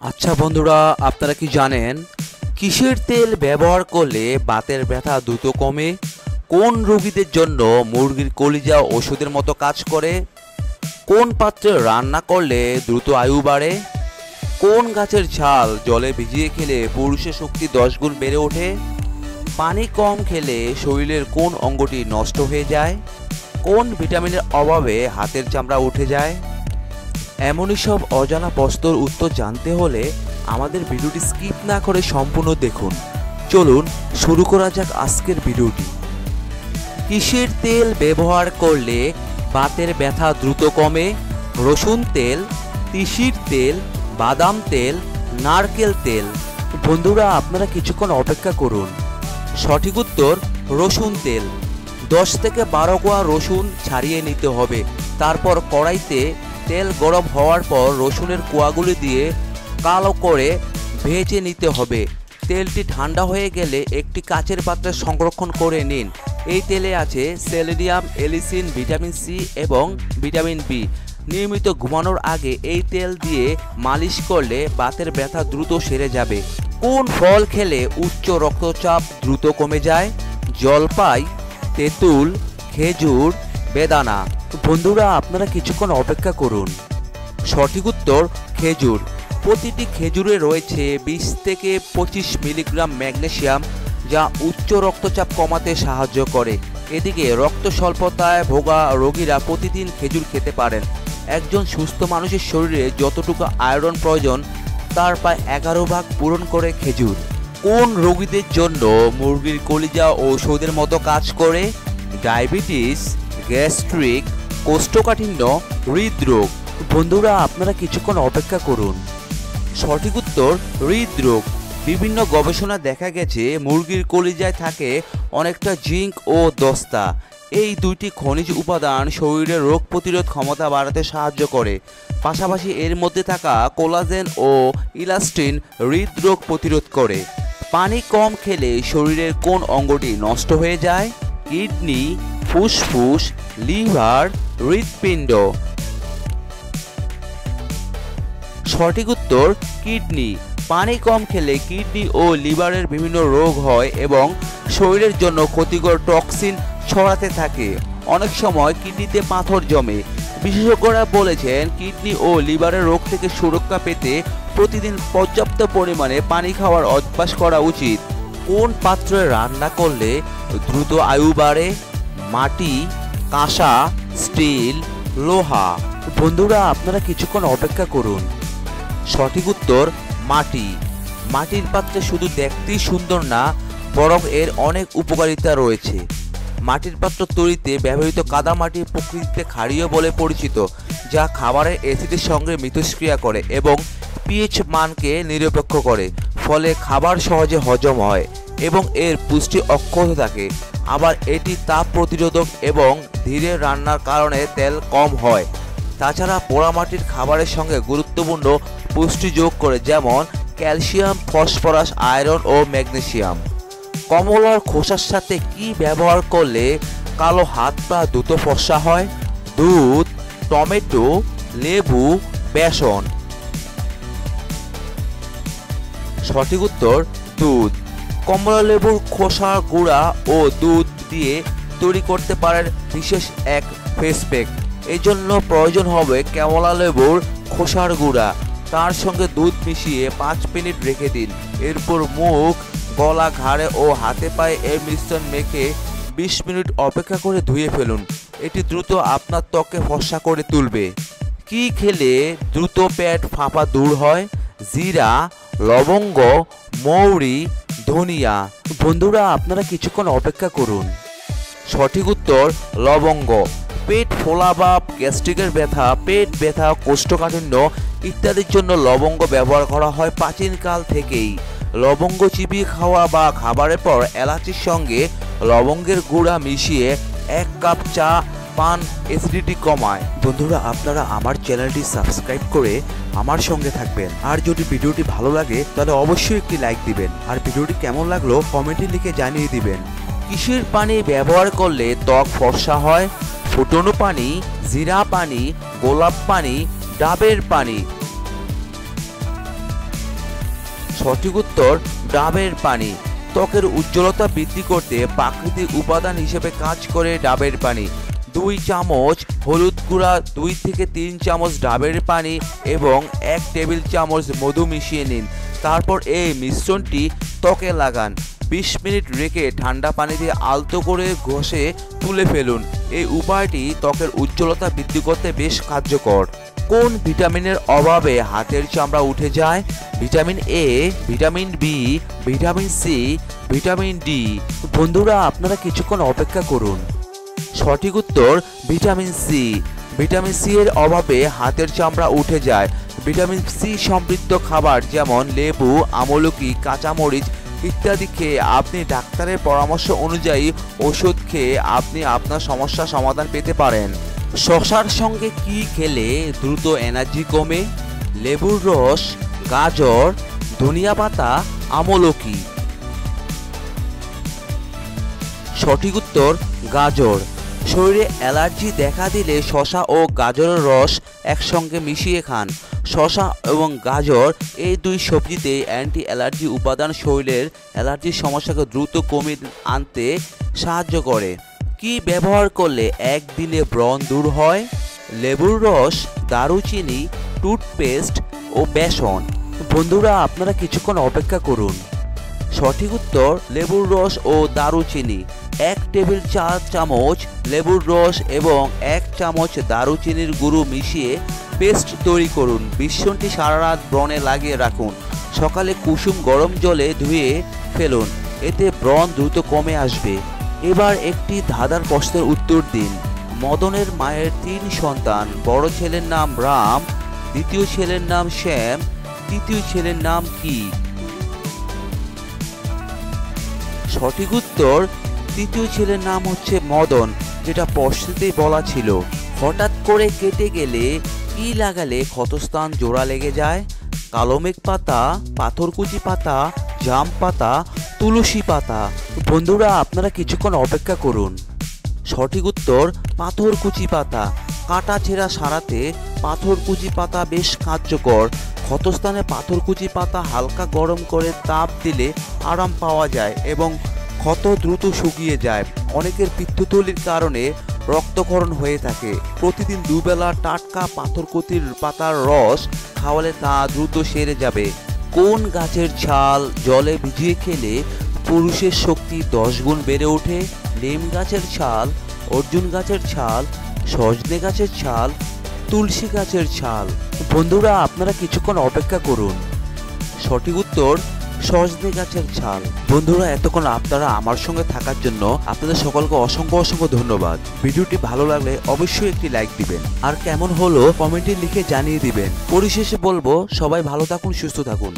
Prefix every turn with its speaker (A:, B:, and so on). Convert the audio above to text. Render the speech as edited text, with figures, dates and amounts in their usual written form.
A: আচ্ছা বন্ধুরা, আপনারা কি জানেন কিসের তেল ব্যবহার করলে বাতের ব্যথা দ্রুত কমে? কোন রোগীদের জন্য মুরগির কলিজা ওষুধের মতো কাজ করে? কোন পাত্রে রান্না করলে দ্রুত আয়ু বাড়ে? কোন গাছের ছাল জলে ভিজিয়ে খেলে পুরুষের শক্তি 10 গুণ বেড়ে ওঠে? পানি কম খেলে শরীরের কোন অঙ্গটি নষ্ট হয়ে যায়? কোন ভিটামিনের অভাবে হাতের চামড়া উঠে যায়? এমনই সব অজানা প্রশ্নের উত্তর জানতে হলে আমাদের ভিডিওটি স্কিপ না করে সম্পূর্ণ দেখুন। চলুন শুরু করা যাক আজকের ভিডিওটি। কিসের তেল ব্যবহার করলে বাতের ব্যথা দ্রুত কমে? রসুন তেল, তিসির তেল, বাদাম তেল, নারকেল তেল। বন্ধুরা, আপনারা কিছুক্ষণ অপেক্ষা করুন। সঠিক উত্তর রসুন তেল। 10 থেকে 12 কোয়া রসুন ছাড়িয়ে নিতে হবে। তারপর কড়াইতে তেল গরম হওয়ার পর রসুনের কোয়াগুলি দিয়ে কালো করে ভেজে নিতে হবে। তেলটি ঠান্ডা হয়ে গেলে একটি কাচের পাত্রে সংরক্ষণ করে নিন। এই তেলে আছে সেলেনিয়াম, এলিসিন, ভিটামিন সি এবং ভিটামিন বি। নিয়মিত ঘুমানোর আগে এই তেল দিয়ে মালিশ করলে বাতের ব্যথা দ্রুত সেরে যাবে। কোন ফল খেলে উচ্চ রক্তচাপ দ্রুত কমে যায়? জলপাই, তেঁতুল, খেজুর, বেদানা। বন্ধুরা, আপনারা কিছুক্ষণ অপেক্ষা করুন। সঠিক উত্তর খেজুর। প্রতিটি খেজুরে রয়েছে 20 থেকে 25 মিলিগ্রাম ম্যাগনেসিয়াম, যা উচ্চ রক্তচাপ কমাতে সাহায্য করে। এদিকে রক্ত স্বল্পতায় ভোগা রোগীরা প্রতিদিন খেজুর খেতে পারেন। একজন সুস্থ মানুষের শরীরে যতটুকু আয়রন প্রয়োজন তার প্রায় 11 ভাগ পূরণ করে খেজুর। কোন রোগীদের জন্য মুরগির কলিজা ঔষধের মতো কাজ করে? ডায়াবেটিস, গ্যাস্ট্রিক, কোষ্ঠকাঠিন্য, হৃদরোগ। বন্ধুরা, আপনারা কিছুক্ষণ অপেক্ষা করুন। সঠিক উত্তর হৃদরোগ। বিভিন্ন গবেষণায় দেখা গেছে মুরগির কলিজায় থাকে অনেকটা জিঙ্ক ও দস্তা। এই দুইটি খনিজ উপাদান শরীরের রোগ প্রতিরোধ ক্ষমতা বাড়াতে সাহায্য করে। পাশাপাশি এর মধ্যে থাকা কোলাজেন ও ইলাস্টিন হৃদরোগ প্রতিরোধ করে। পানি কম খেলে শরীরের কোন অঙ্গটি নষ্ট হয়ে যায়? কিডনি, ফুসফুস, লিভার, হৃৎপিণ্ড। সঠিক উত্তর কিডনি। পানি কম খেলে কিডনি ও লিভারের বিভিন্ন রোগ হয় এবং শরীরের জন্য ক্ষতিকর টক্সিন ছড়াতে থাকে। অনেক সময় কিডনিতে পাথর জমে। বিশেষজ্ঞরা বলেছেন কিডনি ও লিভারের রোগ থেকে সুরক্ষা পেতে প্রতিদিন পর্যাপ্ত পরিমাণে পানি খাওয়ার অভ্যাস করা উচিত। কোন পাত্রে রান্না করলে দ্রুত আয়ু বাড়ে? মাটি, কাঁসা, স্টিল, লোহা। বন্ধুরা, আপনারা কিছুক্ষণ অপেক্ষা করুন। সঠিক উত্তর মাটি। মাটির পাত্রে শুধু দেখতেই সুন্দর না, বরং এর অনেক উপকারিতা রয়েছে। মাটির পাত্র তৈরিতে ব্যবহৃত কাদামাটি প্রকৃতিতে ক্ষারীয় বলে পরিচিত, যা খাবারের অ্যাসিডের সঙ্গে মিথস্ক্রিয়া করে এবং পিএইচ মানকে নিরপেক্ষ করে। ফলে খাবার সহজে হজম হয় এবং এর পুষ্টি অক্ষত থাকে। আবার এটি তাপ প্রতিরোধক এবং ধীরে রান্নার কারণে তেল কম হয়। তাছাড়া পোড়ামাটির খাবারের সঙ্গে গুরুত্বপূর্ণ পুষ্টি যোগ করে, যেমন ক্যালসিয়াম, ফসফরাস, আয়রন ও ম্যাগনেসিয়াম। কমলার খোসার সাথে কি ব্যবহার করলে কালো হাত পা দ্রুত ফর্সা হয়? দুধ, টমেটো, লেবু, বেসন। সঠিক উত্তর দুধ। কমলা লেবুর খোসা গুঁড়া ও দুধ দিয়ে তৈরি করতে পারেন বিশেষ এক ফেস প্যাক। এই জন্য প্রয়োজন হবে কমলা লেবুর খোসার গুঁড়া। তার সঙ্গে দুধ মিশিয়ে 5 মিনিট রেখে দিন। এরপর মুখ, গলা, ঘাড়ে ও হাতে পায়ে এর মিশ্রণ মেখে 20 মিনিট অপেক্ষা করে ধুয়ে ফেলুন। এটি দ্রুত আপনার ত্বককে ফর্সা করে তুলবে। কি খেলে দ্রুত পেট ফাঁপা দূর হয়? জিরা, লবঙ্গ, মৌরি, ধনিয়া। বন্ধুরা, আপনারা কিছুক্ষণ অপেক্ষা করুন। সঠিক উত্তর লবঙ্গ। পেট ফোলা বা গ্যাস্ট্রিকের ব্যথা, পেট ব্যথা, কোষ্ঠকাঠিন্য ইত্যাদির জন্য লবঙ্গ ব্যবহার করা হয় প্রাচীনকাল থেকেই। লবঙ্গ চিবিয়ে খাওয়া বা খাবারের পর এলাচির সঙ্গে লবঙ্গের গুঁড়া মিশিয়ে 1 কাপ চা পান অ্যাসিডিটি কমায়। বন্ধুরা, আপনারা আমার চ্যানেলটি সাবস্ক্রাইব করে আমার সঙ্গে থাকবেন। আর যদি ভিডিওটি ভালো লাগে তাহলে অবশ্যই একটি লাইক দিবেন। আর ভিডিওটি কেমন লাগলো কমেন্টে লিখে জানিয়ে দিবেন। কিসের পানি ব্যবহার করলে ত্বক ফর্সা হয়? ফুটনো পানি, জিরা পানি, গোলাপ পানি, ডাবের পানি। সঠিক উত্তর ডাবের পানি। ত্বকের উজ্জ্বলতা বৃদ্ধি করতে প্রাকৃতিক উপাদান হিসেবে কাজ করে ডাবের পানি। 2 চামচ হলুদ গুঁড়া, 2 থেকে 3 চামচ ডাবের পানি এবং 1 টেবিল চামচ মধু মিশিয়ে নিন। তারপর এই মিশ্রণটি ত্বকে লাগান। 20 মিনিট রেখে ঠান্ডা পানি দিয়ে আলতো করে ঘষে তুলে ফেলুন। এই উপায়টি ত্বকের উজ্জ্বলতা বৃদ্ধি করতে বেশ কার্যকর। কোন ভিটামিনের অভাবে হাতের চামড়া উঠে যায়? Vitamin A, vitamin B, vitamin C, vitamin D. বন্ধুরা, আপনারা কিছুক্ষণ অপেক্ষা করুন। সঠিক উত্তর ভিটামিন সি। ভিটামিন সি এর অভাবে হাতের চামড়া উঠে যায়। ভিটামিন সি সমৃদ্ধ খাবার যেমন লেবু, আমলকি, কাঁচামরিচ ইত্যাদি খেয়ে আপনি ডাক্তারের পরামর্শ অনুযায়ী ওষুধ খেয়ে আপনি আপনার সমস্যার সমাধান পেতে পারেন। শসার সঙ্গে কি খেলে দ্রুত এনার্জি কমে? লেবুর রস, গাজর, ধনিয়া পাতা, আমলকি। সঠিক উত্তর গাজর। শরীরে অ্যালার্জি দেখা দিলে শসা ও গাজরের রস একসঙ্গে মিশিয়ে খান। শসা এবং গাজর এই 2 সবজিতে অ্যান্টি অ্যালার্জি উপাদান শরীরের অ্যালার্জির সমস্যাকে দ্রুত কমিয়ে আনতে সাহায্য করে। কি ব্যবহার করলে একদিনে ব্রণ দূর হয়? লেবুর রস, দারুচিনি, টুথপেস্ট ও বেসন। বন্ধুরা, আপনারা কিছুক্ষণ অপেক্ষা করুন। সঠিক উত্তর লেবুর রস ও দারুচিনি। 1 টেবিল চামচ লেবুর রস এবং 1 চামচ দারুচিনির গুঁড়ো মিশিয়ে পেস্ট তৈরি করুন। মিশ্রণটি সারা রাত ব্রণে লাগিয়ে রাখুন। সকালে কুসুম গরম জলে ধুয়ে ফেলুন, এতে ব্রণ দ্রুত কমে আসবে। এবার একটি ধাঁধার প্রশ্নের উত্তর দিন। মদনের মায়ের 3 সন্তান। বড় ছেলের নাম রাম, দ্বিতীয় ছেলের নাম শ্যাম, তৃতীয় ছেলের নাম কি? সঠিক উত্তর তৃতীয় ছেলের নাম হচ্ছে মদন, যেটা প্রশ্নেতেই বলা ছিল। হঠাৎ করে কেটে গেলে কি লাগালে ক্ষতস্থান জোড়া লেগে যায়? কালোমেঘ পাতা, পাথরকুচি পাতা, জাম পাতা, তুলসী পাতা। বন্ধুরা, আপনারা কিছুক্ষণ অপেক্ষা করুন। সঠিক উত্তর পাথরকুচি পাতা। কাটা ছেঁড়া সারাতে পাথরকুচি পাতা বেশ কার্যকর। ক্ষতস্থানে পাথরকুচি পাতা হালকা গরম করে তাপ দিলে আরাম পাওয়া যায় এবং ক্ষত দ্রুত শুকিয়ে যায়। অনেকের পিত্তথলির কারণে রক্তক্ষরণ হয়ে থাকে। প্রতিদিন 2 বেলা টাটকা পাথরকুচির পাতার রস খাওয়ালে তা দ্রুত সেরে যাবে। কোন গাছের ছাল জলে ভিজিয়ে খেলে পুরুষের শক্তি 10 গুণ বেড়ে ওঠে? নিম গাছের ছাল, অর্জুন গাছের ছাল, সজনে গাছের ছাল, তুলসী গাছের ছাল। বন্ধুরা, আপনারা কিছুক্ষণ অপেক্ষা করুন। সঠিক উত্তর সজনে গাছের ছাল। বন্ধুরা, এতক্ষণ আপনারা আমার সঙ্গে থাকার জন্য আপনাদের সকলকে অসংখ্য ধন্যবাদ। ভিডিওটি ভালো লাগলে অবশ্যই একটি লাইক দিবেন, আর কেমন হলো কমেন্টে লিখে জানিয়ে দিবেন। পরিশেষে বলবো, সবাই ভালো থাকুন, সুস্থ থাকুন।